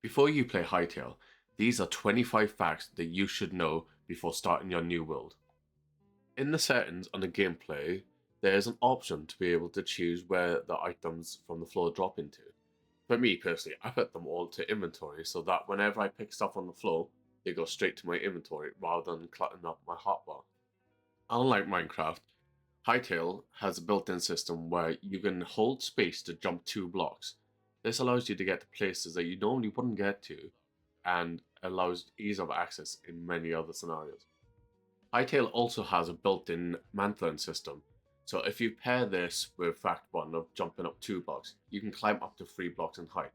Before you play Hytale, these are 25 facts that you should know before starting your new world. In the settings on the gameplay, there is an option to be able to choose where the items from the floor drop into. For me personally, I put them all to inventory so that whenever I pick stuff on the floor, they go straight to my inventory rather than cluttering up my hotbar. Unlike Minecraft, Hytale has a built-in system where you can hold space to jump 2 blocks. This allows you to get to places that you normally wouldn't get to and allows ease of access in many other scenarios. Hytale also has a built-in mantling system, so if you pair this with Fact 1 of jumping up 2 blocks, you can climb up to 3 blocks in height,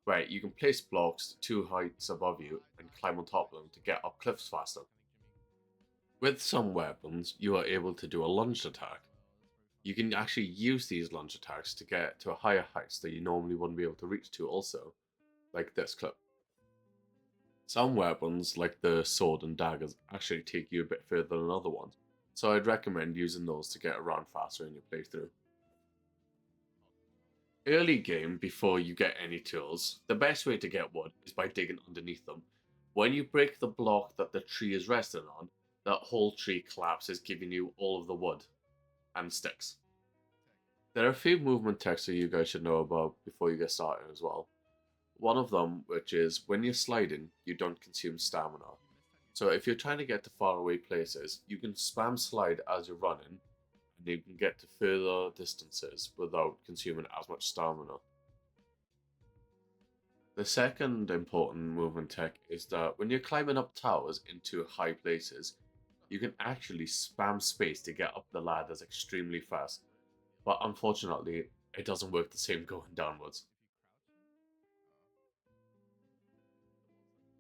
where you can place blocks 2 heights above you and climb on top of them to get up cliffs faster. With some weapons, you are able to do a lunged attack. You can actually use these lunge attacks to get to higher heights that you normally wouldn't be able to reach to also, like this clip. Some weapons, like the sword and daggers, actually take you a bit further than other ones, so I'd recommend using those to get around faster in your playthrough. Early game, before you get any tools, the best way to get wood is by digging underneath them. When you break the block that the tree is resting on, that whole tree collapses, giving you all of the wood and sticks. There are a few movement techs that you guys should know about before you get started as well. One of them, which is when you're sliding, you don't consume stamina. So if you're trying to get to faraway places, you can spam slide as you're running, and you can get to further distances without consuming as much stamina. The second important movement tech is that when you're climbing up towers into high places, you can actually spam space to get up the ladders extremely fast, but unfortunately, it doesn't work the same going downwards.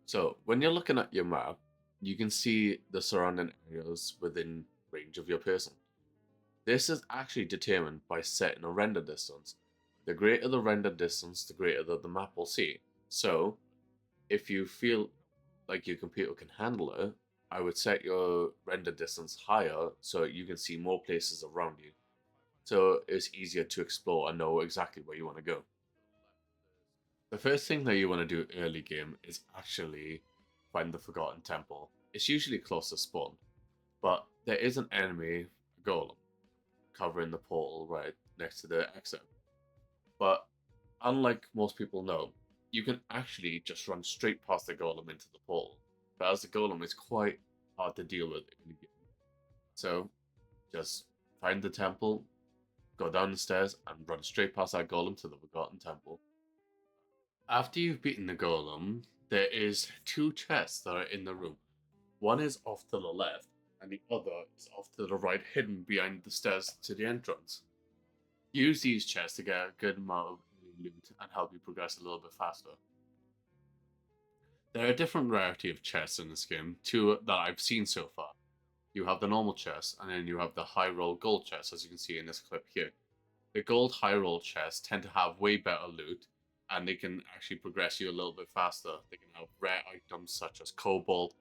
So, when you're looking at your map, you can see the surrounding areas within range of your person. This is actually determined by setting a render distance. The greater the render distance, the greater the map will see. So, if you feel like your computer can handle it, I would set your render distance higher so you can see more places around you. So it's easier to explore and know exactly where you want to go. The first thing that you want to do early game is actually find the Forgotten Temple. It's usually close to spawn, but there is an enemy, a golem, covering the portal right next to the exit. But unlike most people know, you can actually just run straight past the golem into the portal. But as the golem is quite hard to deal with in the game. So just find the temple, go down the stairs, and run straight past that golem to the Forgotten Temple. After you've beaten the golem, there is 2 chests that are in the room. One is off to the left, and the other is off to the right, hidden behind the stairs to the entrance. Use these chests to get a good amount of loot and help you progress a little bit faster. There are a different variety of chests in this game, 2 that I've seen so far. You have the normal chest, and then you have the high roll gold chest, as you can see in this clip here. The gold high roll chests tend to have way better loot, and they can actually progress you a little bit faster. They can have rare items such as cobalt,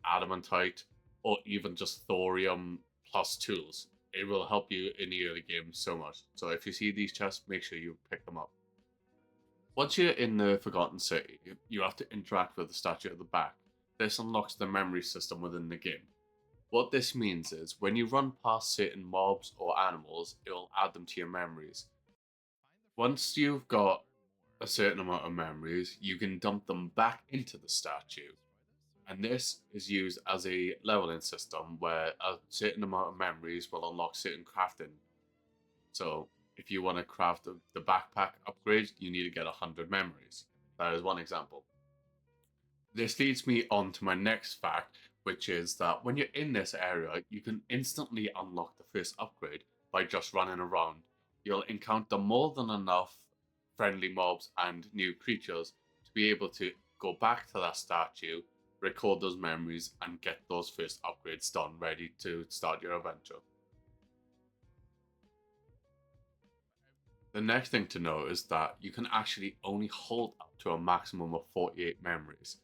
adamantite, or even just thorium plus tools. It will help you in the early game so much. So if you see these chests, make sure you pick them up. Once you're in the Forgotten City, you have to interact with the statue at the back. This unlocks the memory system within the game. What this means is, when you run past certain mobs or animals, it will add them to your memories. Once you've got a certain amount of memories, you can dump them back into the statue. And this is used as a leveling system where a certain amount of memories will unlock certain crafting. So if you want to craft the backpack upgrade, you need to get 100 memories. That is one example. This leads me on to my next fact, which is that when you're in this area, you can instantly unlock the first upgrade by just running around. You'll encounter more than enough friendly mobs and new creatures to be able to go back to that statue, record those memories, and get those first upgrades done, ready to start your adventure. The next thing to know is that you can actually only hold up to a maximum of 48 memories.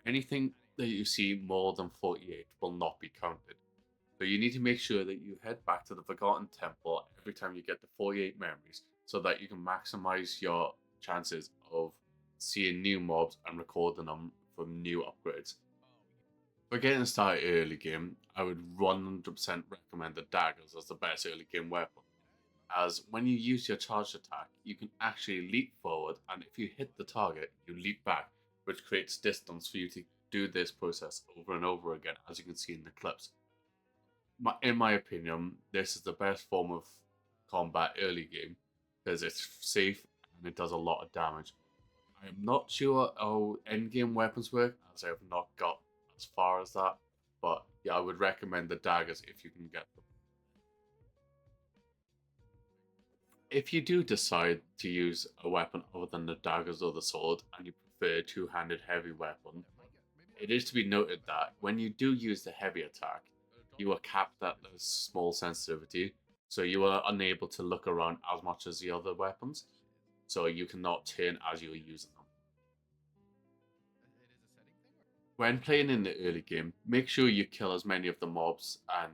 Anything that you see more than 48 will not be counted. So you need to make sure that you head back to the Forgotten Temple every time you get the 48 memories so that you can maximize your chances of seeing new mobs and recording them for new upgrades. For getting started early game, I would 100% recommend the daggers as the best early game weapon. As when you use your charge attack, you can actually leap forward, and if you hit the target, you leap back, which creates distance for you to do this process over and over again, as you can see in the clips. In my opinion, this is the best form of combat early game because it's safe and it does a lot of damage. I'm not sure how end game weapons work, as I have not got as far as that, but yeah, I would recommend the daggers if you can get them. If you do decide to use a weapon other than the daggers or the sword, and you prefer a two-handed heavy weapon, it is to be noted that when you do use the heavy attack, you are capped at a small sensitivity, so you are unable to look around as much as the other weapons, so you cannot turn as you are using them. When playing in the early game, make sure you kill as many of the mobs and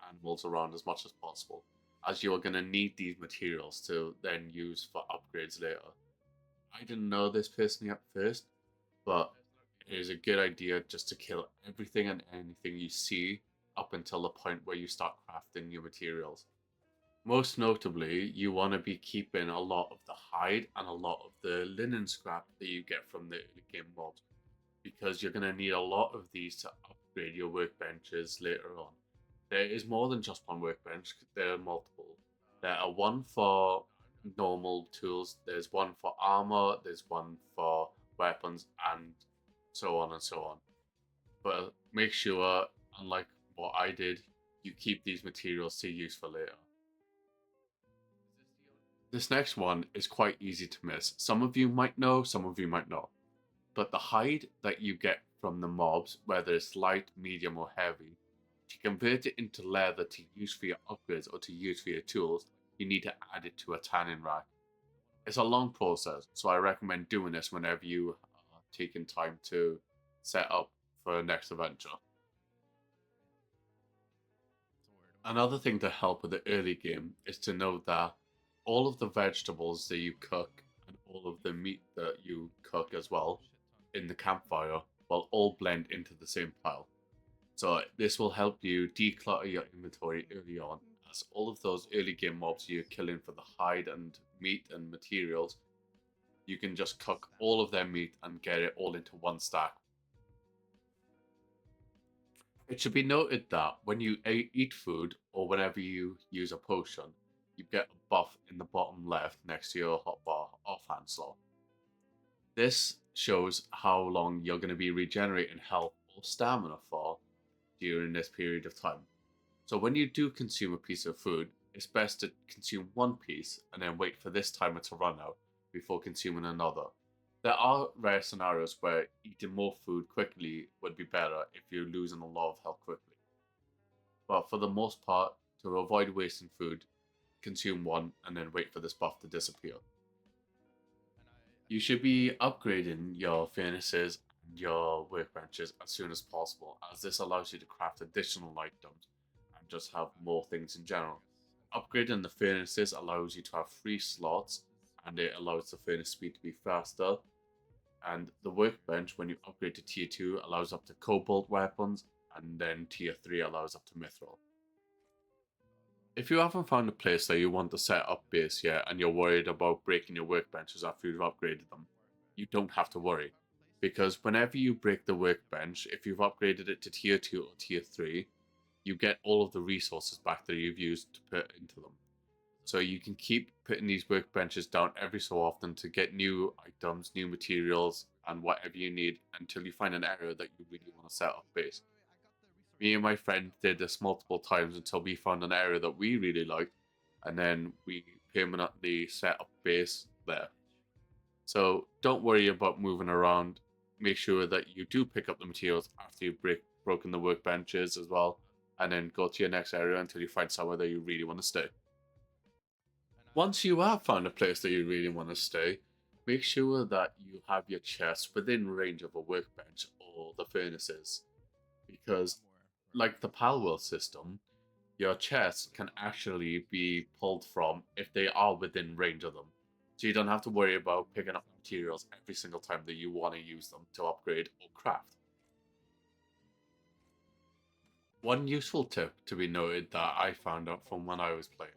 animals around as much as possible, as you are going to need these materials to then use for upgrades later. I didn't know this personally at first, but it is a good idea just to kill everything and anything you see up until the point where you start crafting new materials. Most notably, you want to be keeping a lot of the hide and a lot of the linen scrap that you get from the early game mobs, because you're going to need a lot of these to upgrade your workbenches later on. There is more than just one workbench, there are multiple. There are one for normal tools, there's one for armor, there's one for weapons, and so on and so on. But make sure, unlike what I did, you keep these materials to use for later. This next one is quite easy to miss. Some of you might know, some of you might not. But the hide that you get from the mobs, whether it's light, medium, or heavy, to convert it into leather to use for your upgrades or to use for your tools, you need to add it to a tanning rack. It's a long process, so I recommend doing this whenever you are taking time to set up for the next adventure. Another thing to help with the early game is to know that all of the vegetables that you cook and all of the meat that you cook as well in the campfire will all blend into the same pile. So this will help you declutter your inventory early on, as all of those early game mobs you're killing for the hide and meat and materials, you can just cook all of their meat and get it all into one stack. It should be noted that when you eat food or whenever you use a potion, you get a buff in the bottom left next to your hotbar offhand slot. This shows how long you're going to be regenerating health or stamina for during this period of time. So when you do consume a piece of food, it's best to consume one piece and then wait for this timer to run out before consuming another. There are rare scenarios where eating more food quickly would be better if you're losing a lot of health quickly. But for the most part, to avoid wasting food, consume one and then wait for this buff to disappear. You should be upgrading your furnaces and your workbenches as soon as possible, as this allows you to craft additional items and just have more things in general. Upgrading the furnaces allows you to have free slots, and it allows the furnace speed to be faster. And the workbench, when you upgrade to tier 2, allows up to cobalt weapons, and then tier 3 allows up to mithril. If you haven't found a place that you want to set up base yet and you're worried about breaking your workbenches after you've upgraded them, you don't have to worry. Because whenever you break the workbench, if you've upgraded it to tier 2 or tier 3, you get all of the resources back that you've used to put into them. So you can keep putting these workbenches down every so often to get new items, new materials, and whatever you need until you find an area that you really want to set up base. Me and my friend did this multiple times until we found an area that we really liked, and then we permanently set up base there. So don't worry about moving around. Make sure that you do pick up the materials after you've broken the workbenches as well, and then go to your next area until you find somewhere that you really want to stay. Once you have found a place that you really want to stay, make sure that you have your chest within range of a workbench or the furnaces, because like the Palwell system, your chests can actually be pulled from if they are within range of them. So you don't have to worry about picking up materials every single time that you want to use them to upgrade or craft. One useful tip to be noted that I found out from when I was playing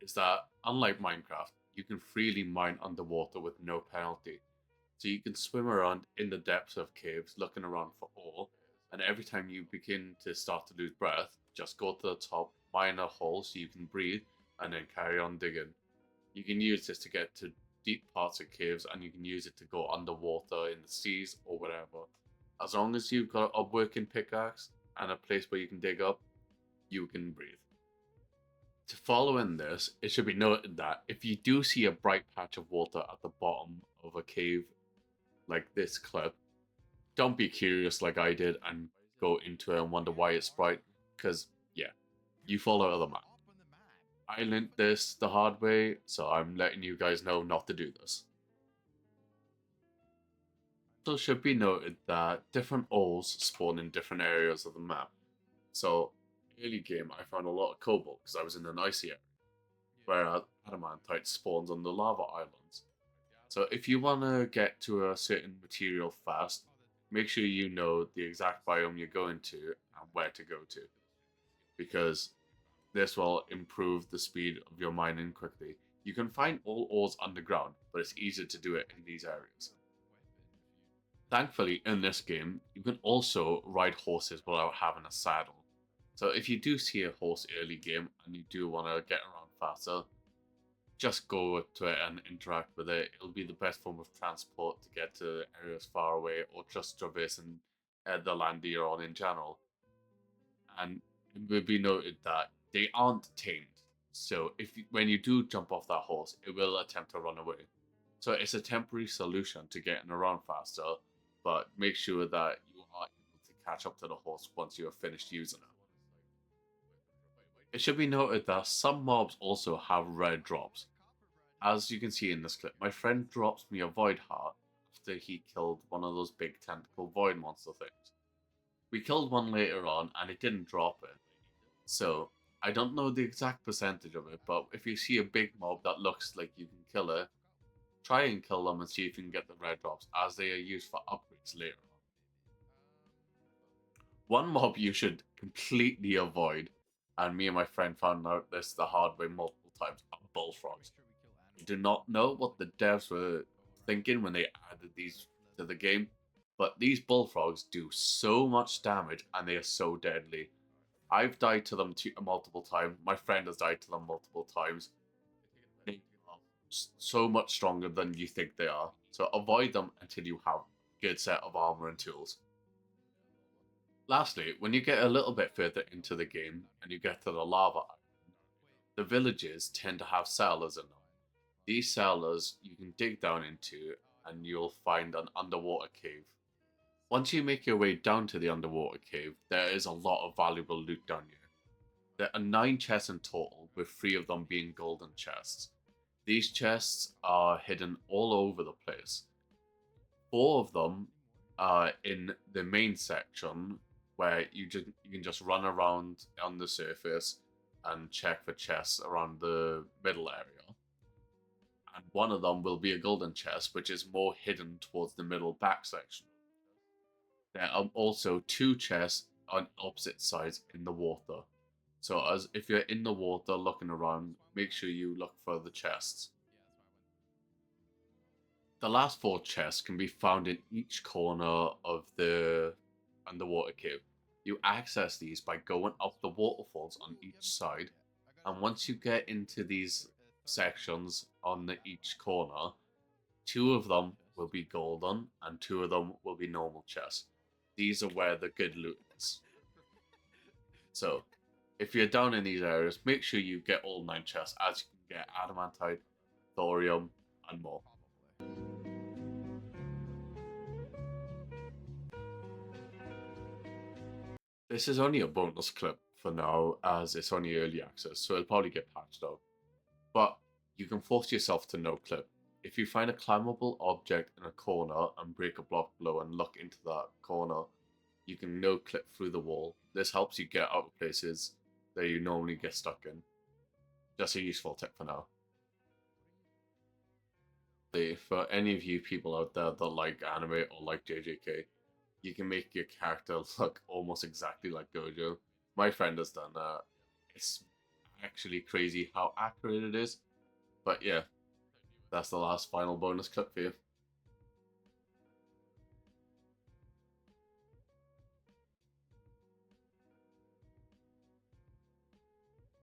is that, unlike Minecraft, you can freely mine underwater with no penalty. So you can swim around in the depths of caves looking around for ore, and every time you begin to start to lose breath, just go to the top, mine a hole so you can breathe, and then carry on digging. You can use this to get to deep parts of caves, and you can use it to go underwater in the seas or whatever. As long as you've got a working pickaxe and a place where you can dig up, you can breathe. To follow in this, it should be noted that if you do see a bright patch of water at the bottom of a cave like this clip, don't be curious like I did and go into it and wonder why it's bright, because, yeah, you follow the map. I learned this the hard way, so I'm letting you guys know not to do this. Also should be noted that different ores spawn in different areas of the map. So, early game I found a lot of cobalt because I was in an icy area, whereas adamantite spawns on the lava islands. So if you want to get to a certain material fast, make sure you know the exact biome you're going to and where to go to, because this will improve the speed of your mining quickly. You can find all ores underground, but it's easier to do it in these areas. Thankfully, in this game, you can also ride horses without having a saddle. So if you do see a horse early game and you do want to get around faster, just go to it and interact with it. It'll be the best form of transport to get to areas far away or just traversing the land that you're on in general. And it will be noted that they aren't tamed. So when you do jump off that horse, it will attempt to run away. So it's a temporary solution to getting around faster, but make sure that you are able to catch up to the horse once you have finished using it. It should be noted that some mobs also have rare drops. As you can see in this clip, my friend drops me a void heart after he killed one of those big tentacle void monster things. We killed one later on and it didn't drop it. So, I don't know the exact percentage of it, but if you see a big mob that looks like you can kill it, try and kill them and see if you can get the red drops, as they are used for upgrades later on. One mob you should completely avoid, and me and my friend found out this the hard way multiple times, are bullfrogs. I do not know what the devs were thinking when they added these to the game, but these bullfrogs do so much damage and they are so deadly. I've died to them multiple times. My friend has died to them multiple times. They are so much stronger than you think they are. So avoid them until you have a good set of armor and tools. Lastly, when you get a little bit further into the game and you get to the lava island, the villages tend to have cellars in them. These cellars you can dig down into and you'll find an underwater cave. Once you make your way down to the underwater cave, there is a lot of valuable loot down here. There are 9 chests in total, with 3 of them being golden chests. These chests are hidden all over the place. 4 of them are in the main section, where you can just run around on the surface and check for chests around the middle area. And one of them will be a golden chest, which is more hidden towards the middle back section. There are also 2 chests on opposite sides in the water. So as if you're in the water looking around, make sure you look for the chests. The last 4 chests can be found in each corner of the underwater cave. You access these by going up the waterfalls on each side, and once you get into these sections on each corner, 2 of them will be golden and 2 of them will be normal chests. These are where the good loot is. So, if you're down in these areas, make sure you get all 9 chests, as you can get adamantite, thorium, and more. This is only a bonus clip for now, as it's only early access, so it'll probably get patched out. But you can force yourself to no clip. If you find a climbable object in a corner and break a block below and look into that corner, you can no clip through the wall. This helps you get out of places that you normally get stuck in. Just a useful tip for now. For any of you people out there that like anime or like JJK, you can make your character look almost exactly like Gojo. My friend has done that. It's actually crazy how accurate it is. But yeah, that's the last final bonus clip for you.